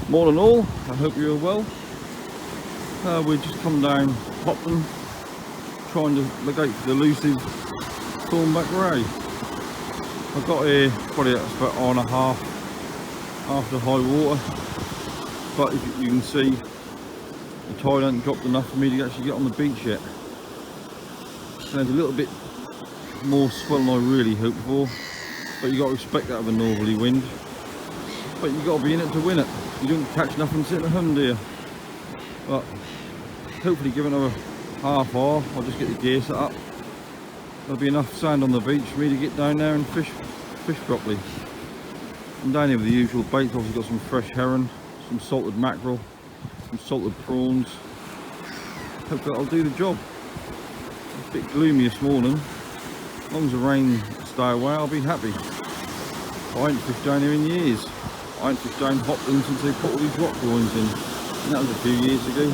Morning all, I hope you're well. We've just come down Hopton trying to locate for the elusive thornback ray. I got here probably about an hour and a half after high water, but if you can see the tide hasn't dropped enough for me to actually get on the beach yet. There's a little bit more swell than I really hoped for, but you got to expect that of a northerly wind. But you got to be in it to win it. You don't catch nothing sitting at home, do you? But hopefully give it another half hour, I'll just get the gear set up. There'll be enough sand on the beach for me to get down there and fish properly. I'm down here with the usual baits. Obviously got some fresh herring, some salted mackerel, some salted prawns. Hopefully that'll do the job. It's a bit gloomy this morning. As long as the rain stay away, I'll be happy. I ain't fished down here in years. I ain't fished down Hopton since they put all these rock drawings in. And that was a few years ago.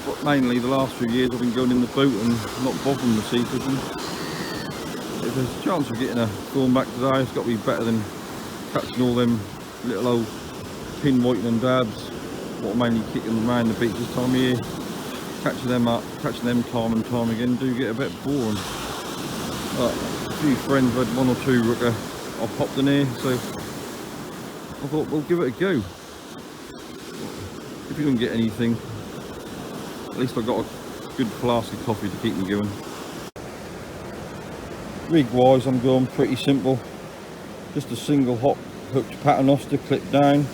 But mainly the last few years I've been going in the boat and not bothering the sea fishing. If there's a chance of getting a thornback today, it's got to be better than catching all them little old pin whitening dabs. What are mainly kicking them around the beach this time of year. Catching them time and time again do get a bit boring. But a few friends had one or two rooker I've popped in here, so I thought we'll give it a go. If you don't get anything, at least I've got a good flask of coffee to keep me going. Rig wise I'm going pretty simple. Just a single hop hooked paternoster clipped down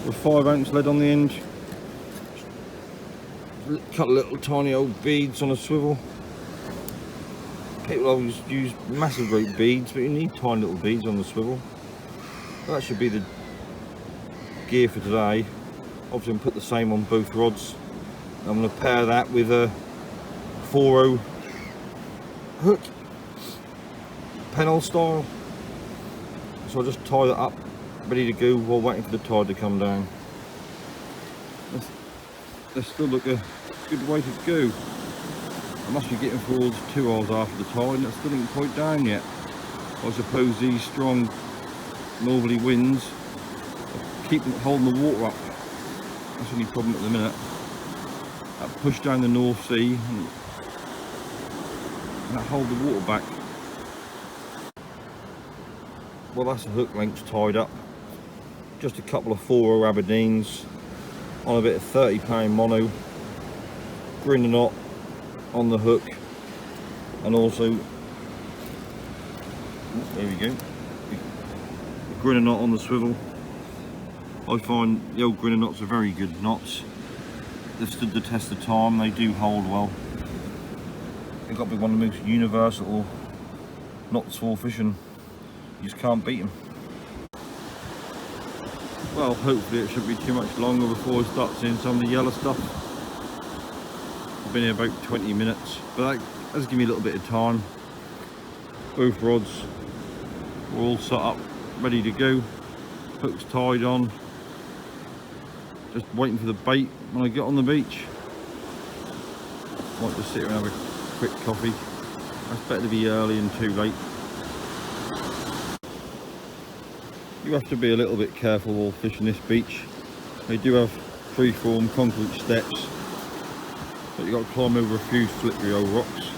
with 5-ounce lead on the end. Cut little tiny old beads on a swivel. People always use massive great beads, but you need tiny little beads on the swivel. That should be the gear for today. Obviously I'm put the same on both rods. I'm going to pair that with a 4-0 hook, penhole style. So I'll just tie that up, ready to go while waiting for the tide to come down. That's still look a good way to go. I must be getting towards 2 hours after the tide and it's still ain't quite down yet. I suppose these strong northerly winds keep holding the water up. That's the only problem at the minute. That push down the North Sea and that hold the water back. Well, that's the hook lengths tied up. Just a couple of 4-0 Aberdeens on a bit of 30-pound mono. Grinning knot on the hook, and also there we go, the grinning knot on the swivel. I find the old grinning knots are very good knots. They've stood the test of time, they do hold well. They've got to be one of the most universal knots for fishing. You just can't beat them. Well, hopefully it shouldn't be too much longer before I start seeing some of the yellow stuff. I've been here about 20 minutes, but that does give me a little bit of time. Both rods are all set up, ready to go. Hooks tied on. Just waiting for the bait when I get on the beach. Might just sit here and have a quick coffee. That's better to be early and too late. You have to be a little bit careful while fishing this beach. They do have free-form concrete steps, but you've got to climb over a few slippery old rocks,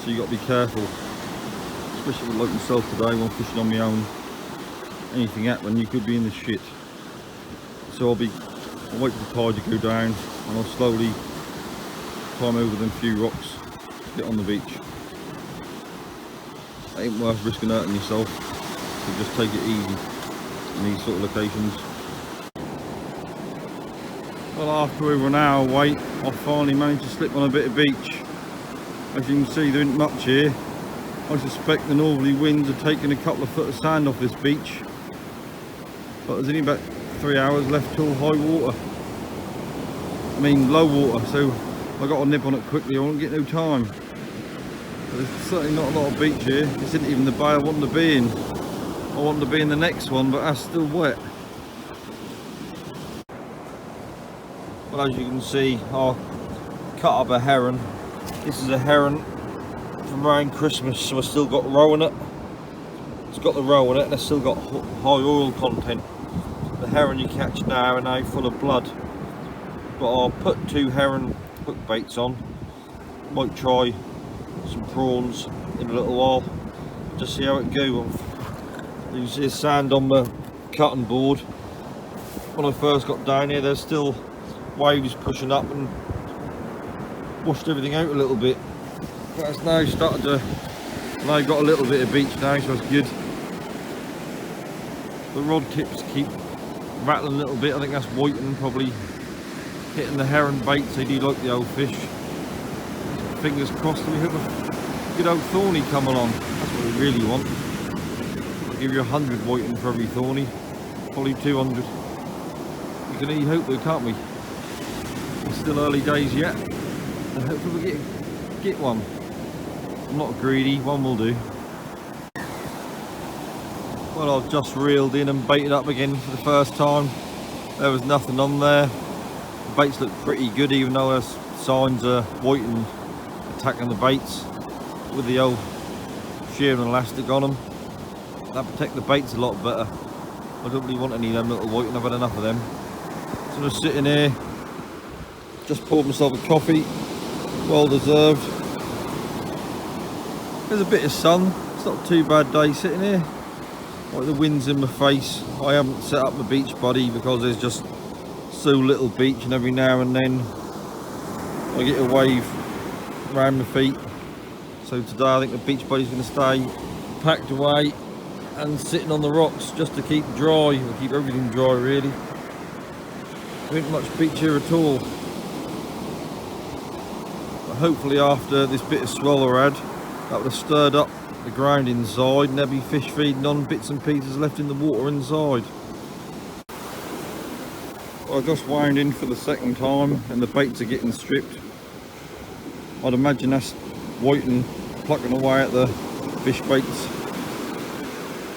so you've got to be careful, especially like myself today when fishing on my own. Anything happen, you could be in the shit. So I'll wait for the tide to go down and I'll slowly climb over them few rocks to get on the beach. It ain't worth risking hurting yourself, so just take it easy in these sort of locations. Well, after over an hour wait, I finally managed to slip on a bit of beach. As you can see, there isn't much here. I suspect the northerly winds are taking a couple of foot of sand off this beach, but there's only about 3 hours left till high water. I mean low water, so I got to nip on it quickly, I won't get no time. But there's certainly not a lot of beach here. This isn't even the bay I want to be in. I want to be in the next one, but that's still wet. Well, as you can see, I cut up a herring. This is a herring from around Christmas, so I've still got roe in it. It's got the roe in it and it's still got high oil content. the heron you catch now are now full of blood. But I'll put 2 heron hook baits on. Might try some prawns in a little while, just see how it goes. You can see sand on the cutting board. When I first got down here, there's still waves pushing up and washed everything out a little bit. But it's now started to, now got a little bit of beach now, so it's good. The rod tips keep rattling a little bit. I think that's whiting probably hitting the heron baits. They do like the old fish. Fingers crossed we have a good old thorny come along. That's what we really want. I'll give you 100 whiting for every thorny, probably 200. We can only hope though, can't we? It's still early days yet, and hopefully we get one. I'm not greedy, one will do. Well, I've just reeled in and baited up again for the first time. There was nothing on there. The baits look pretty good, even though there's signs of whiting attacking the baits with the old shear and elastic on them. That protect the baits a lot better. I don't really want any of them little whiting, I've had enough of them. So I'm just sitting here, just poured myself a coffee, well deserved. There's a bit of sun, it's not a too bad day sitting here. Like the wind's in my face. I haven't set up my beach buddy because there's just so little beach, and every now and then I get a wave around my feet. So today I think the beach buddy's going to stay packed away and sitting on the rocks just to keep dry, or keep everything dry really. There ain't much beach here at all. But hopefully after this bit of swell I had, that would have stirred up the ground inside and there'll be fish feeding on bits and pieces left in the water inside. I just wound in for the second time and the baits are getting stripped. I'd imagine that's whiting plucking away at the fish baits.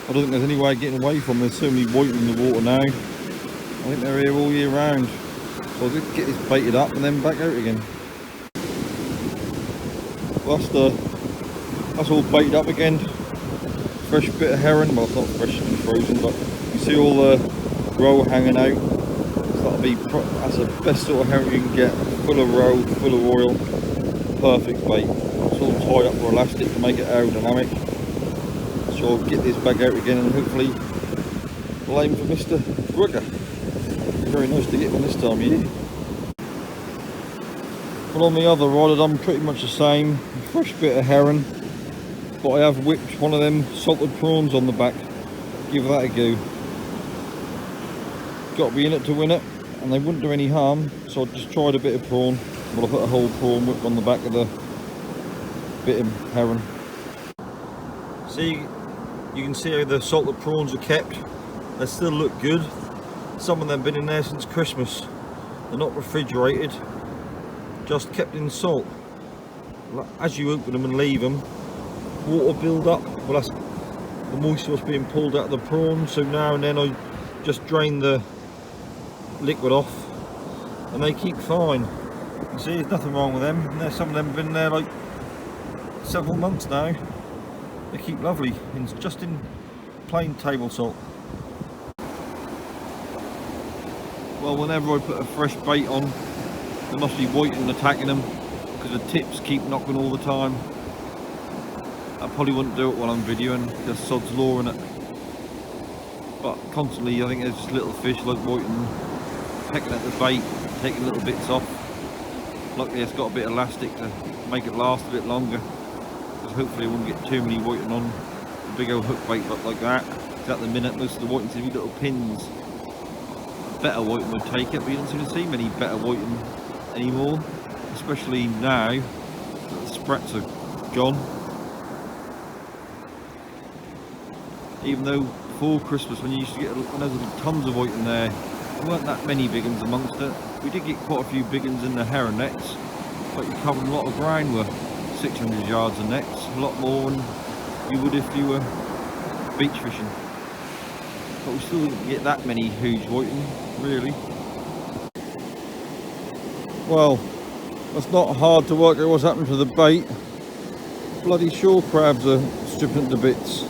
I don't think there's any way of getting away from them. There's so many whiting in the water now. I think they're here all year round. So I'll just get this baited up and then back out again. Well, that's all baited up again. Fresh bit of heron. Well, it's not fresh and frozen, but you see all the roe hanging out. So that's the best sort of herring you can get. Full of roe, full of oil. Perfect bait. It's all tied up with elastic to make it aerodynamic. So I'll get this back out again and hopefully we'll aim for Mr. Brugger. Very nice to get one this time of year. Well, on the other rod I've done pretty much the same. A fresh bit of heron, but I have whipped one of them salted prawns on the back. Give that a go. Got to be in it to win it, and they wouldn't do any harm, so I just tried a bit of prawn. But I put a whole prawn whip on the back of the bit of heron. See, you can see how the salted prawns are kept. They still look good. Some of them have been in there since Christmas. They're not refrigerated, just kept in salt. As you open them and leave them, water build up. Well, that's the moisture was being pulled out of the prawns, so now and then I just drain the liquid off and they keep fine. You see, there's nothing wrong with them. And some of them have been there like several months now. They keep lovely, just in plain table salt. Well, whenever I put a fresh bait on, there must be whiting attacking them because the tips keep knocking all the time. I probably wouldn't do it while I'm videoing, just sod's law in it. But constantly I think there's just little fish like whiting pecking at the bait, taking little bits off. Luckily it's got a bit of elastic to make it last a bit longer, because hopefully I won't get too many whiting on a big old hook bait like that. Because at the minute most of the whiting seem to be little pins. Better whiting would take it, but you don't seem to see many better whiting anymore, especially now that the sprats are gone. Even though before Christmas, when you used to get when there was tons of whiting there weren't that many big ones amongst it. We did get quite a few big ones in the heron nets, but you're covering a lot of ground with 600 yards of nets, a lot more than you would if you were beach fishing. But we still didn't get that many huge whiting, really. Well, it's not hard to work out what's happened to the bait. Bloody shore crabs are stripping it to bits.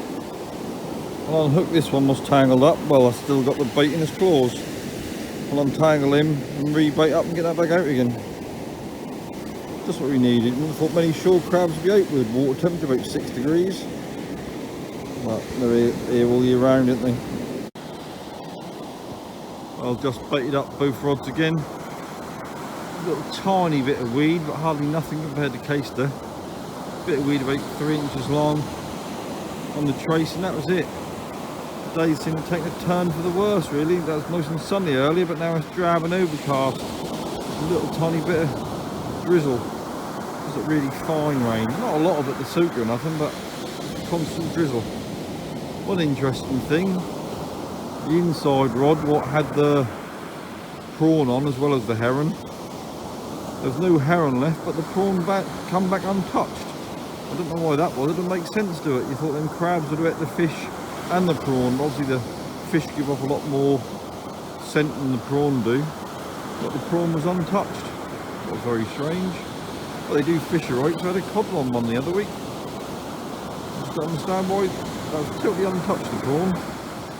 I'll unhook this one, was tangled up. Well, I've still got the bait in his claws. I'll untangle him and re-bait up and get that back out again. Just what we needed. I thought many shore crabs would be out with water temperature about 6 degrees. But they're here all year round, aren't they? I'll just bait it up both rods again. A little tiny bit of weed, but hardly nothing compared to caster. Bit of weed about 3 inches long on the trace, and that was it. The days seem to take a turn for the worse, really. That was nice and sunny earlier, but now it's drab and overcast. A little tiny bit of drizzle. Just a really fine rain. Not a lot of it to soak or nothing, but constant drizzle. One interesting thing, the inside rod, what had the prawn on as well as the heron. There's no heron left, but the prawn come back untouched. I don't know why that was. It didn't make sense to it. You thought them crabs would have ate the fish and the prawn. Obviously the fish give off a lot more scent than the prawn do, but the prawn was untouched. That was very strange. But they do fish alright, so I had a cod on one the other week. I just don't understand why that was totally untouched, the prawn.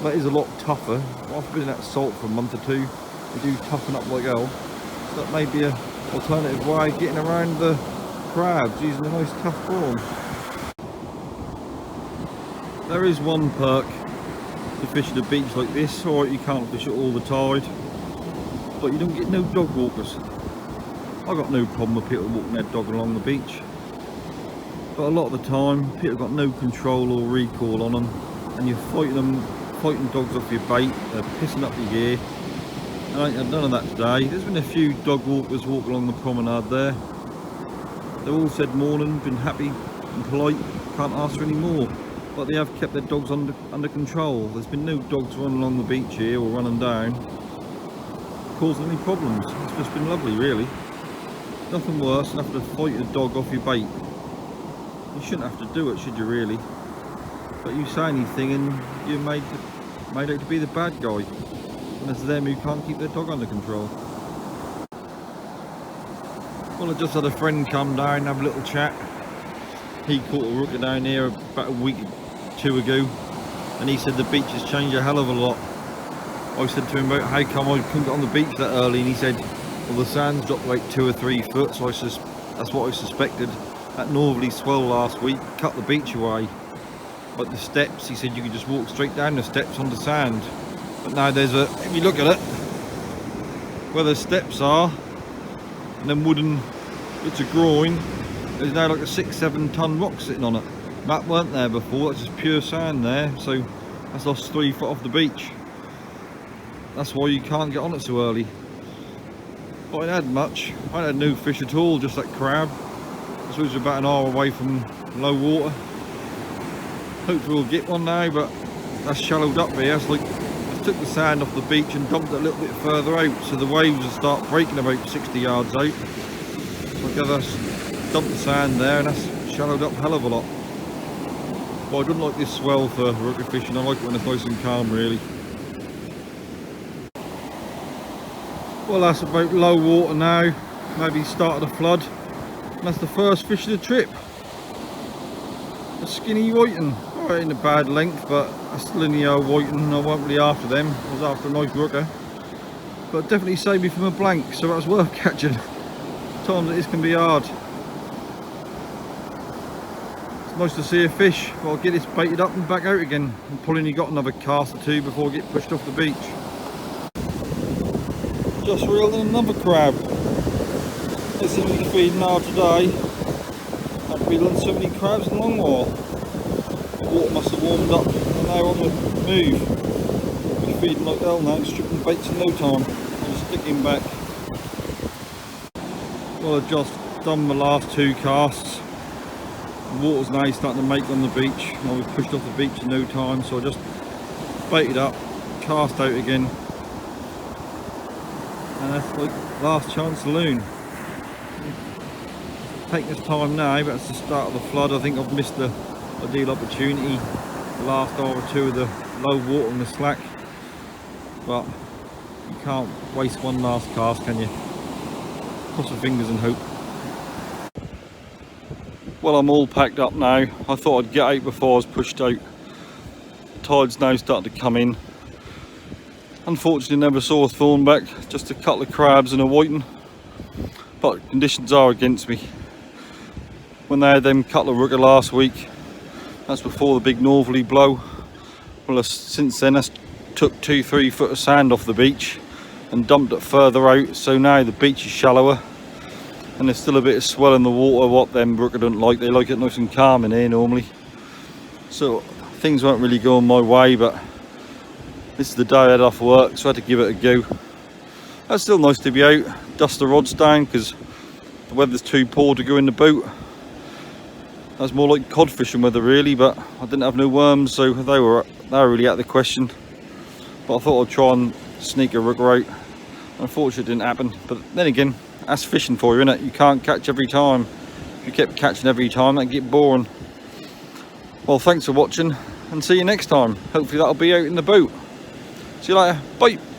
That is a lot tougher. After being at salt for a month or two, they do toughen up like hell. So that may be an alternative way of getting around the crabs, using a nice tough prawn. There is one perk to fish at a beach like this. Alright, you can't fish it all the tide, but you don't get no dog walkers. I've got no problem with people walking their dog along the beach, but a lot of the time people have got no control or recall on them, and you're fighting dogs off your bait. They're pissing up your gear. And I ain't had none of that today. There's been a few dog walkers walk along the promenade there. They've all said morning, been happy and polite, can't ask for any more. But they have kept their dogs under control. There's been no dogs running along the beach here or running down, causing any problems. It's just been lovely, really. Nothing worse than having to fight a dog off your bait. You shouldn't have to do it, should you really? But you say anything and you're made out to be the bad guy. And it's them who can't keep their dog under control. Well, I just had a friend come down and have a little chat. He caught a rooker down here about a week or two ago, and he said the beach has changed a hell of a lot. I said to him about how come I couldn't get on the beach that early, and he said, well, the sand's dropped like 2 or 3 foot, so that's what I suspected. That northerly swell last week cut the beach away. But the steps, he said you could just walk straight down the steps on the sand. But now there's if you look at it, where the steps are, and then wooden bits of groin, there's now like a 6-7 ton rock sitting on it. That weren't there before, that's just pure sand there, so that's lost 3 foot off the beach. That's why you can't get on it so early. But I ain't had much. I ain't had no fish at all, just that crab. This was about an hour away from low water. Hopefully we'll get one now, but that's shallowed up here. It's like I took the sand off the beach and dumped it a little bit further out, so the waves will start breaking about 60 yards out. So I guess dump the sand there, and that's shallowed up a hell of a lot. But I don't like this swell for rooker fishing. I like it when it's nice and calm, really. Well, that's about low water now, maybe start of the flood. And that's the first fish of the trip. A skinny whiting. Alright, in a bad length, but a still in the old whiting. I wasn't really after them. I was after a nice rooker. But it definitely saved me from a blank, so that's worth catching. Times it is can be hard. It's nice to see a fish, but I'll get this baited up and back out again. I'm probably only got another cast or 2 before I get pushed off the beach. Just reeled in another crab. This is me feeding hard today. I've been on so many crabs in a long while. The water must have warmed up and they're on the move. We're feeding like hell now, stripping baits in no time. I'm just sticking back. Well, I've just done my last 2 casts. The water's now starting to make on the beach. I was pushed off the beach in no time, so I just baited up, cast out again. And that's like last chance saloon. Taking this time now, but it's the start of the flood. I think I've missed the ideal opportunity the last hour or 2 of the low water and the slack. But you can't waste one last cast, can you? Cross your fingers and hope. Well, I'm all packed up now. I thought I'd get out before I was pushed out. tide's now starting to come in. Unfortunately never saw a thornback, just a couple of crabs and a whiting, but conditions are against me. When they had them couple of rooker last week, that's before the big northerly blow. Well, since then I took 2-3 foot of sand off the beach and dumped it further out, so now the beach is shallower and there's still a bit of swell in the water, what them rooker don't like. They like it nice and calm in here normally, so things weren't really going my way, but this is the day I had off work, so I had to give it a go. It's still nice to be out, dust the rods down because the weather's too poor to go in the boat. That's more like cod fishing weather really, but I didn't have no worms, so they were really out of the question. But I thought I'd try and sneak a rooker out. Unfortunately it didn't happen, but then again, that's fishing for you, innit? You can't catch every time. If you kept catching every time, that'd get boring. Well, thanks for watching and see you next time. Hopefully that'll be out in the boat. See you later, bye.